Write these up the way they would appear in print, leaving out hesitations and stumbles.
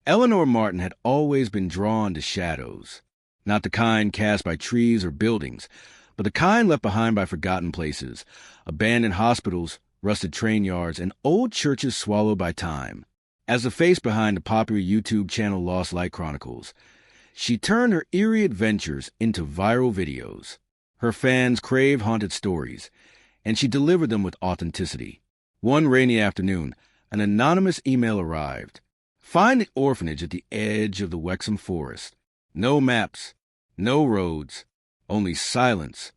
Eleanor Martin had always been drawn to shadows, not the kind cast by trees or buildings, but the kind left behind by forgotten places, abandoned hospitals, rusted train yards, and old churches swallowed by time. As the face behind the popular YouTube channel Lost Light Chronicles, she turned her eerie adventures into viral videos. Her fans crave haunted stories, and she delivered them with authenticity. One rainy afternoon, an anonymous email arrived. Find the orphanage at the edge of the Wexham Forest. No maps, no roads, only silence.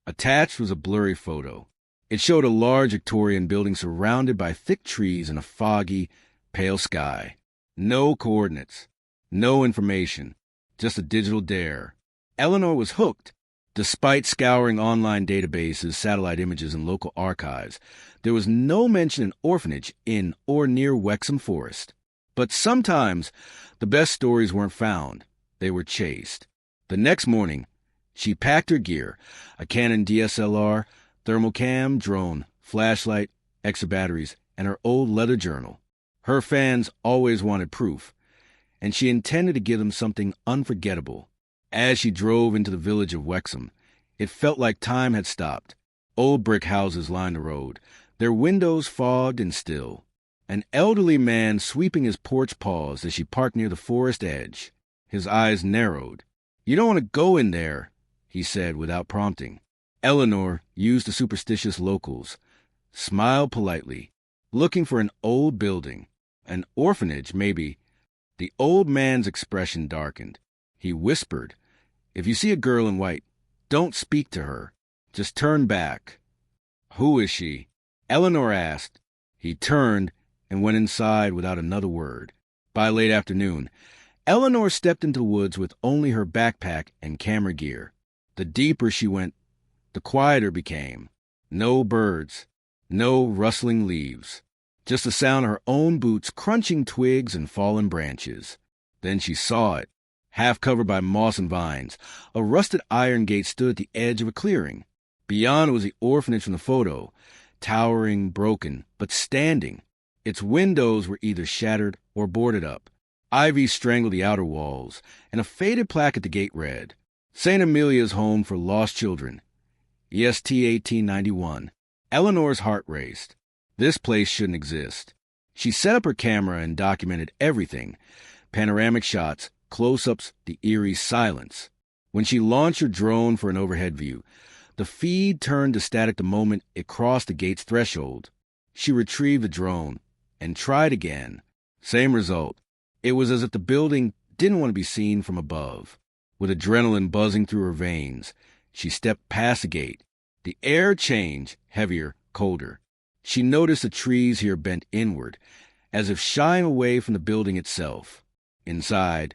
Attached was a blurry photo. It showed a large Victorian building surrounded by thick trees and a foggy, pale sky. No coordinates, no information, just a digital dare. Eleanor was hooked. Despite scouring online databases, satellite images, and local archives, there was no mention of an orphanage in or near Wexham Forest. But sometimes the best stories weren't found. They were chased. The next morning, she packed her gear, a Canon DSLR, thermal cam, drone, flashlight, extra batteries, and her old leather journal. Her fans always wanted proof, and she intended to give them something unforgettable. As she drove into the village of Wexham, it felt like time had stopped. Old brick houses lined the road, their windows fogged and still. An elderly man sweeping his porch paused as she parked near the forest edge. His eyes narrowed. "You don't want to go in there," he said without prompting. Eleanor, used to superstitious locals, smiled politely, looking for an old building. An orphanage, maybe. The old man's expression darkened. He whispered, "If you see a girl in white, don't speak to her. Just turn back." "Who is she?" Eleanor asked. He turned and went inside without another word. By late afternoon, Eleanor stepped into the woods with only her backpack and camera gear. The deeper she went, the quieter it became. No birds, no rustling leaves, just the sound of her own boots crunching twigs and fallen branches. Then she saw it. Half covered by moss and vines, a rusted iron gate stood at the edge of a clearing. Beyond was the orphanage from the photo, towering, broken, but standing. Its windows were either shattered or boarded up. Ivy strangled the outer walls, and a faded plaque at the gate read, "St. Amelia's Home for Lost Children, EST 1891. Eleanor's heart raced. This place shouldn't exist. She set up her camera and documented everything. Panoramic shots, close-ups, the eerie silence. When she launched her drone for an overhead view, the feed turned to static the moment it crossed the gate's threshold. She retrieved the drone and tried again. Same result. It was as if the building didn't want to be seen from above. With adrenaline buzzing through her veins, she stepped past the gate. The air changed, heavier, colder. She noticed the trees here bent inward, as if shying away from the building itself. Inside,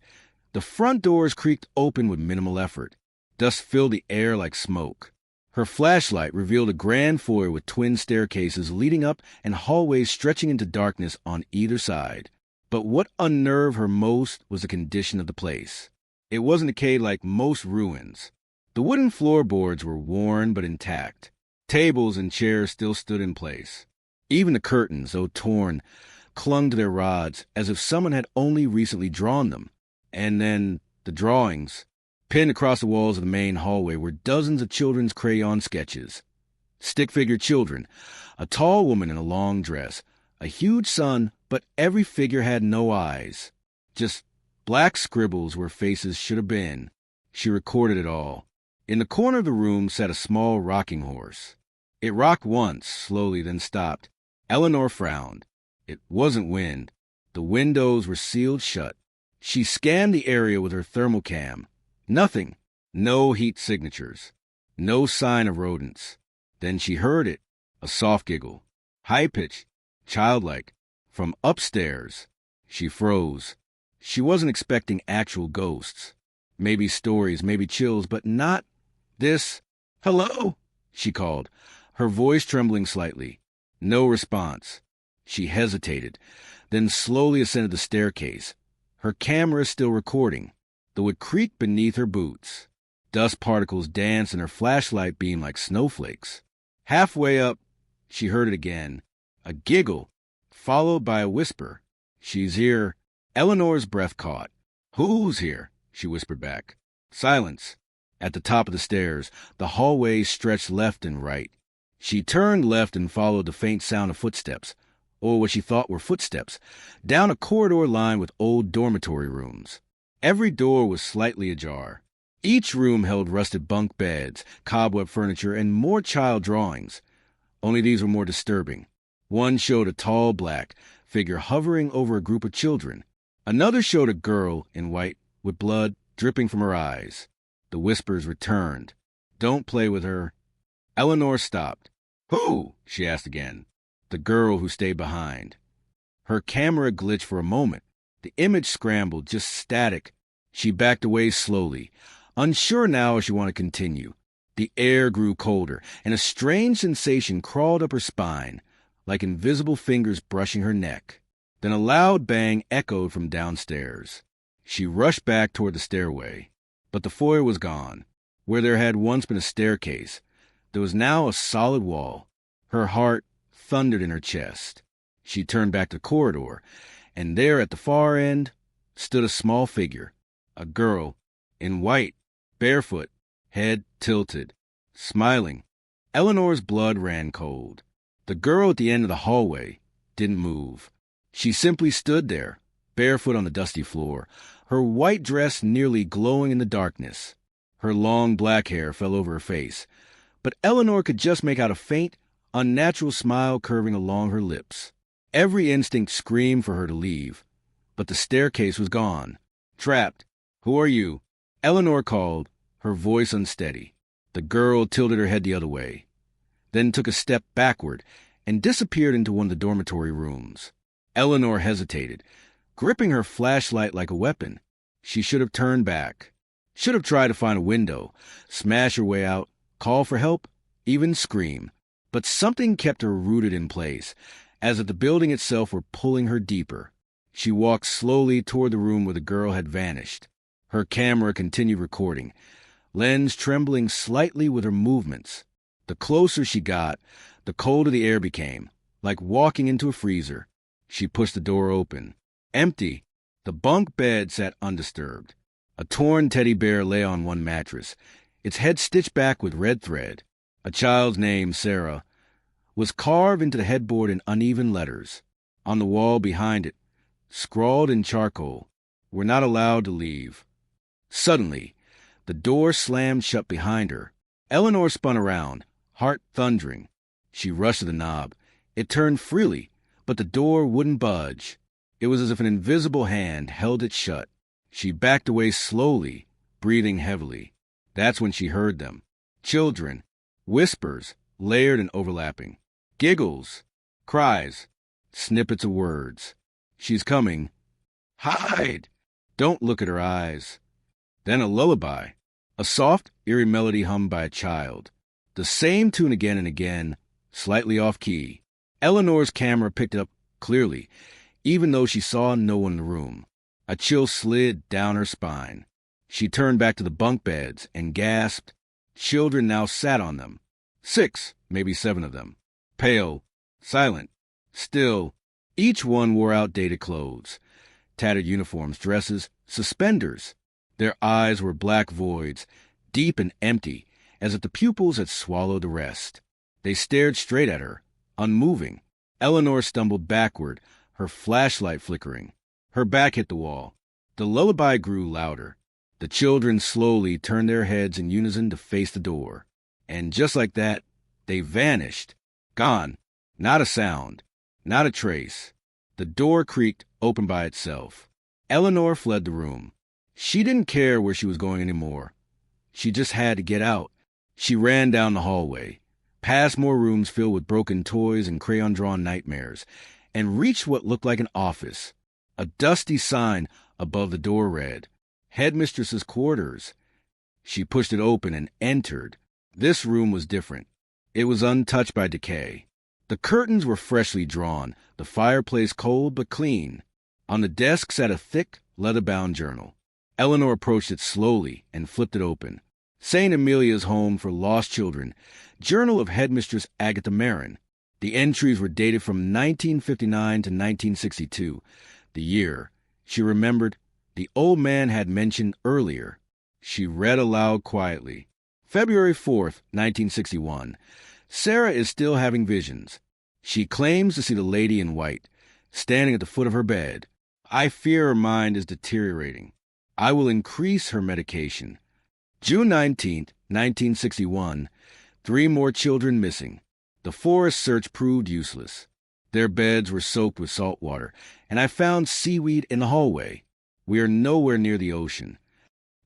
the front doors creaked open with minimal effort. Dust filled the air like smoke. Her flashlight revealed a grand foyer with twin staircases leading up and hallways stretching into darkness on either side. But what unnerved her most was the condition of the place. It wasn't decayed like most ruins. The wooden floorboards were worn but intact. Tables and chairs still stood in place. Even the curtains, though torn, clung to their rods as if someone had only recently drawn them. And then the drawings. Pinned across the walls of the main hallway were dozens of children's crayon sketches. Stick-figure children, a tall woman in a long dress, a huge sun, but every figure had no eyes. Just black scribbles where faces should have been. She recorded it all. In the corner of the room sat a small rocking horse. It rocked once, slowly, then stopped. Eleanor frowned. It wasn't wind. The windows were sealed shut. She scanned the area with her thermal cam. Nothing. No heat signatures. No sign of rodents. Then she heard it. A soft giggle. High-pitched. Childlike. From upstairs. She froze. She wasn't expecting actual ghosts. Maybe stories, maybe chills, but not this. "Hello?" she called, her voice trembling slightly. No response. She hesitated, then slowly ascended the staircase. Her camera still recording, though it creaked beneath her boots. Dust particles danced in her flashlight beam like snowflakes. Halfway up, she heard it again. A giggle, followed by a whisper. "She's here. Eleanor's breath caught. "Who's here?" she whispered back. Silence. At the top of the stairs, the hallway stretched left and right. She turned left and followed the faint sound of footsteps, or what she thought were footsteps, down a corridor lined with old dormitory rooms. Every door was slightly ajar. Each room held rusted bunk beds, cobweb furniture, and more child drawings. Only these were more disturbing. One showed a tall black figure hovering over a group of children. Another showed a girl in white with blood dripping from her eyes. The whispers returned. "Don't play with her." Eleanor stopped. "Who?" she asked again. The girl who stayed behind. Her camera glitched for a moment. The image scrambled, just static. She backed away slowly, unsure now if she wanted to continue. The air grew colder, and a strange sensation crawled up her spine, like invisible fingers brushing her neck. Then a loud bang echoed from downstairs. She rushed back toward the stairway, but the foyer was gone. Where there had once been a staircase, there was now a solid wall. Her heart thundered in her chest. She turned back to the corridor, and there at the far end stood a small figure, a girl, in white, barefoot, head tilted, smiling. Eleanor's blood ran cold. The girl at the end of the hallway didn't move. She simply stood there, barefoot on the dusty floor, her white dress nearly glowing in the darkness. Her long black hair fell over her face, but Eleanor could just make out a faint, unnatural smile curving along her lips. Every instinct screamed for her to leave, but the staircase was gone. Trapped. "Who are you?" Eleanor called, her voice unsteady. The girl tilted her head the other way, then took a step backward and disappeared into one of the dormitory rooms. Eleanor hesitated, gripping her flashlight like a weapon. She should have turned back, should have tried to find a window, smash her way out, call for help, even scream. But something kept her rooted in place, as if the building itself were pulling her deeper. She walked slowly toward the room where the girl had vanished. Her camera continued recording, lens trembling slightly with her movements. The closer she got, the colder the air became, like walking into a freezer. She pushed the door open. Empty. The bunk bed sat undisturbed. A torn teddy bear lay on one mattress, its head stitched back with red thread. A child's name, Sarah, was carved into the headboard in uneven letters. On the wall behind it, scrawled in charcoal, "We're not allowed to leave." Suddenly, the door slammed shut behind her. Eleanor spun around, heart thundering. She rushed to the knob. It turned freely, but the door wouldn't budge. It was as if an invisible hand held it shut. She backed away slowly, breathing heavily. That's when she heard them. Children. Whispers, layered and overlapping. Giggles. Cries. Snippets of words. "She's coming." "Hide!" "Don't look at her eyes." Then a lullaby. A soft, eerie melody hummed by a child. The same tune again and again, slightly off-key. Eleanor's camera picked it up clearly, even though she saw no one in the room. A chill slid down her spine. She turned back to the bunk beds and gasped. Children now sat on them. 6, maybe 7 of them. Pale, silent, still. Each one wore outdated clothes. Tattered uniforms, dresses, suspenders. Their eyes were black voids, deep and empty, as if the pupils had swallowed the rest. They stared straight at her, unmoving. Eleanor stumbled backward, her flashlight flickering. Her back hit the wall. The lullaby grew louder. The children slowly turned their heads in unison to face the door. And just like that, they vanished. Gone. Not a sound. Not a trace. The door creaked open by itself. Eleanor fled the room. She didn't care where she was going anymore. She just had to get out. She ran down the hallway, past more rooms filled with broken toys and crayon-drawn nightmares, and reached what looked like an office. A dusty sign above the door read, "Headmistress's quarters." She pushed it open and entered. This room was different. It was untouched by decay. The curtains were freshly drawn, the fireplace cold but clean. On the desk sat a thick, leather-bound journal. Eleanor approached it slowly and flipped it open. St. Amelia's Home for Lost Children, Journal of Headmistress Agatha Marin. The entries were dated from 1959 to 1962, the year. She remembered the old man had mentioned earlier. She read aloud quietly. February 4th, 1961. Sarah is still having visions. She claims to see the lady in white, standing at the foot of her bed. I fear her mind is deteriorating. I will increase her medication. June 19th, 1961. 3 more children missing. The forest search proved useless. Their beds were soaked with salt water, and I found seaweed in the hallway. We are nowhere near the ocean.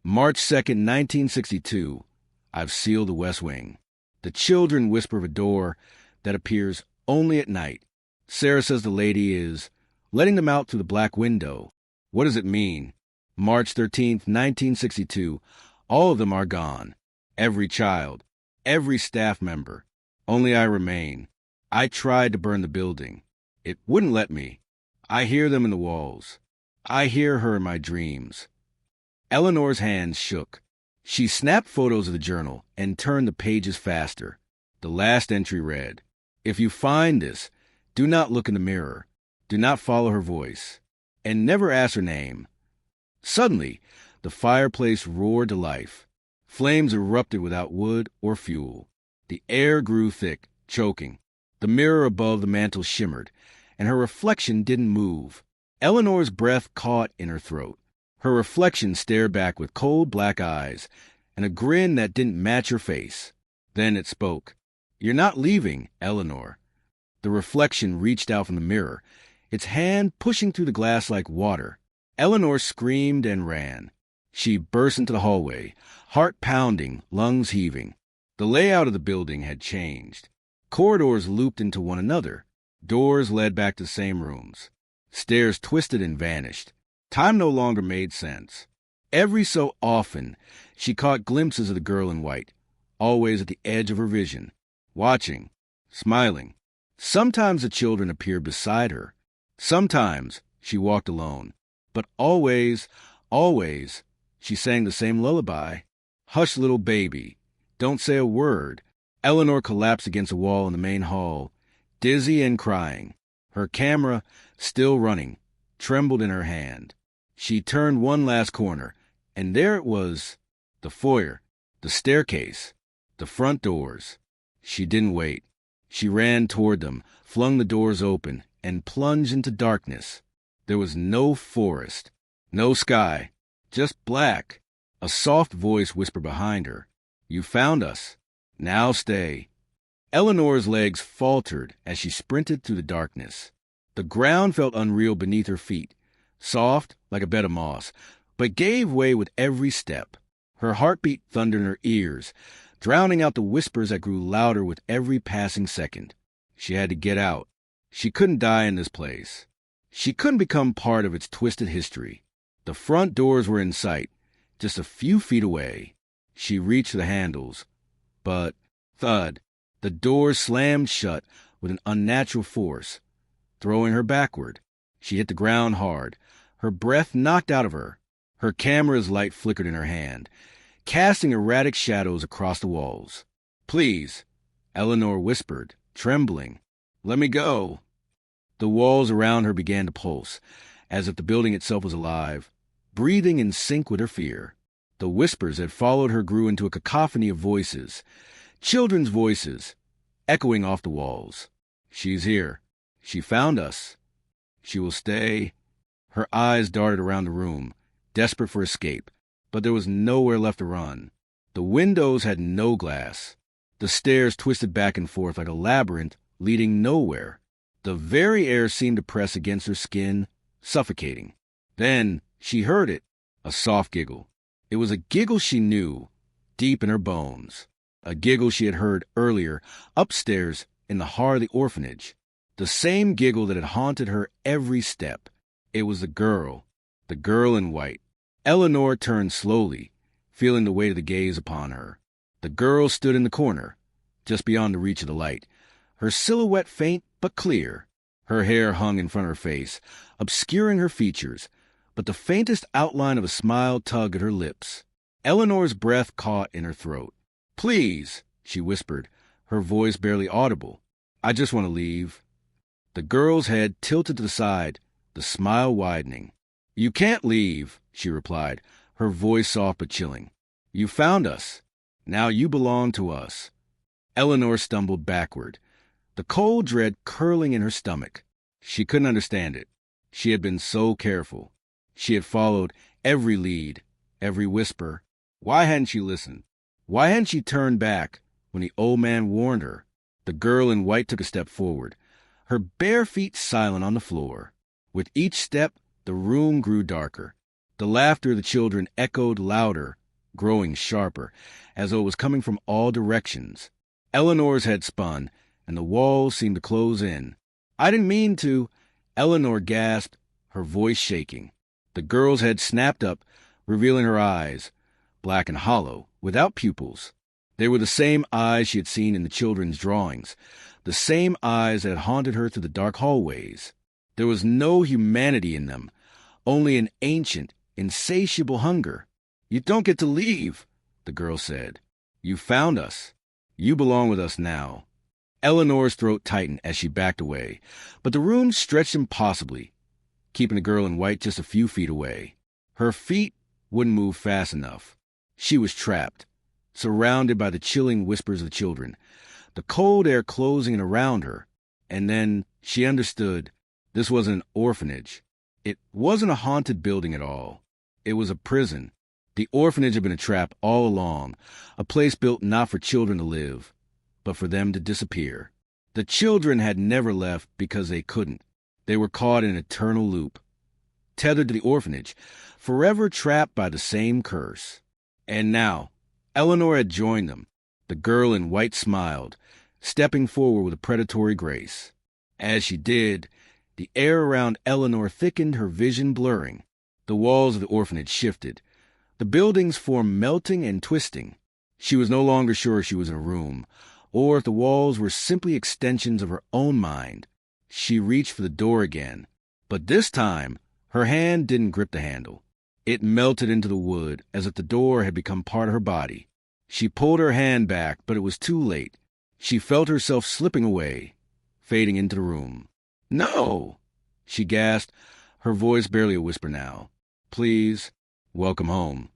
March 2nd, 1962. I've sealed the West Wing. The children whisper of a door that appears only at night. Sarah says the lady is letting them out through the black window. What does it mean? March 13th, 1962. All of them are gone. Every child. Every staff member. Only I remain. I tried to burn the building. It wouldn't let me. I hear them in the walls. I hear her in my dreams. Eleanor's hands shook. She snapped photos of the journal and turned the pages faster. The last entry read, "If you find this, do not look in the mirror. Do not follow her voice. And never ask her name." Suddenly, the fireplace roared to life. Flames erupted without wood or fuel. The air grew thick, choking. The mirror above the mantel shimmered, and her reflection didn't move. Eleanor's breath caught in her throat. Her reflection stared back with cold black eyes and a grin that didn't match her face. Then it spoke. "You're not leaving, Eleanor." The reflection reached out from the mirror, its hand pushing through the glass like water. Eleanor screamed and ran. She burst into the hallway, heart pounding, lungs heaving. The layout of the building had changed. Corridors looped into one another. Doors led back to the same rooms. Stairs twisted and vanished. Time no longer made sense. Every so often, she caught glimpses of the girl in white, always at the edge of her vision, watching, smiling. Sometimes the children appeared beside her. Sometimes she walked alone. But always, always, she sang the same lullaby. "Hush, little baby. Don't say a word." Eleanor collapsed against a wall in the main hall, dizzy and crying. Her camera, still running, trembled in her hand. She turned one last corner, and there it was, the foyer, the staircase, the front doors. She didn't wait. She ran toward them, flung the doors open, and plunged into darkness. There was no forest, no sky, just black. A soft voice whispered behind her, "You found us. Now stay." Eleanor's legs faltered as she sprinted through the darkness. The ground felt unreal beneath her feet, soft like a bed of moss, but gave way with every step. Her heartbeat thundered in her ears, drowning out the whispers that grew louder with every passing second. She had to get out. She couldn't die in this place. She couldn't become part of its twisted history. The front doors were in sight, just a few feet away. She reached the handles, but thud, the doors slammed shut with an unnatural force, throwing her backward. She hit the ground hard, her breath knocked out of her. Her camera's light flickered in her hand, casting erratic shadows across the walls. "Please," Eleanor whispered, trembling. "Let me go." The walls around her began to pulse, as if the building itself was alive, breathing in sync with her fear. The whispers that followed her grew into a cacophony of voices, children's voices, echoing off the walls. "She's here. She found us. She will stay." Her eyes darted around the room, desperate for escape, but there was nowhere left to run. The windows had no glass. The stairs twisted back and forth like a labyrinth, leading nowhere. The very air seemed to press against her skin, suffocating. Then she heard it, a soft giggle. It was a giggle she knew, deep in her bones. A giggle she had heard earlier, upstairs in the heart of the orphanage. The same giggle that had haunted her every step. It was the girl in white. Eleanor turned slowly, feeling the weight of the gaze upon her. The girl stood in the corner, just beyond the reach of the light, her silhouette faint but clear. Her hair hung in front of her face, obscuring her features, but the faintest outline of a smile tugged at her lips. Eleanor's breath caught in her throat. "Please," she whispered, her voice barely audible. "I just want to leave." The girl's head tilted to the side, the smile widening. You can't leave, she replied, her voice soft but chilling. You found us. Now you belong to us. Eleanor stumbled backward, the cold dread curling in her stomach. She couldn't understand it. She had been so careful. She had followed every lead, every whisper. Why hadn't she listened? Why hadn't she turned back when the old man warned her? The girl in white took a step forward, her bare feet silent on the floor. With each step, the room grew darker. The laughter of the children echoed louder, growing sharper, as though it was coming from all directions. Eleanor's head spun, and the walls seemed to close in. I didn't mean to, Eleanor gasped, her voice shaking. The girl's head snapped up, revealing her eyes, black and hollow, without pupils. They were the same eyes she had seen in the children's drawings, the same eyes that had haunted her through the dark hallways. There was no humanity in them, only an ancient, insatiable hunger. You don't get to leave, the girl said. You found us. You belong with us now. Eleanor's throat tightened as she backed away, but the room stretched impossibly, keeping the girl in white just a few feet away. Her feet wouldn't move fast enough. She was trapped, surrounded by the chilling whispers of the children, the cold air closing in around her. And then she understood this wasn't an orphanage. It wasn't a haunted building at all. It was a prison. The orphanage had been a trap all along, a place built not for children to live, but for them to disappear. The children had never left because they couldn't. They were caught in an eternal loop, tethered to the orphanage, forever trapped by the same curse. And now, Eleanor had joined them. The girl in white smiled, stepping forward with a predatory grace. As she did, the air around Eleanor thickened, her vision blurring. The walls of the orphanage shifted. The buildings formed melting and twisting. She was no longer sure she was in a room, or if the walls were simply extensions of her own mind. She reached for the door again, but this time her hand didn't grip the handle. It melted into the wood as if the door had become part of her body. She pulled her hand back, but it was too late. She felt herself slipping away, fading into the room. No! She gasped, her voice barely a whisper now. Please, welcome home.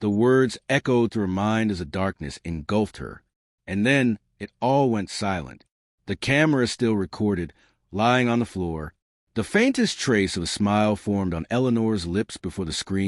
The words echoed through her mind as the darkness engulfed her. And then it all went silent. The camera still recorded, lying on the floor. The faintest trace of a smile formed on Eleanor's lips before the screen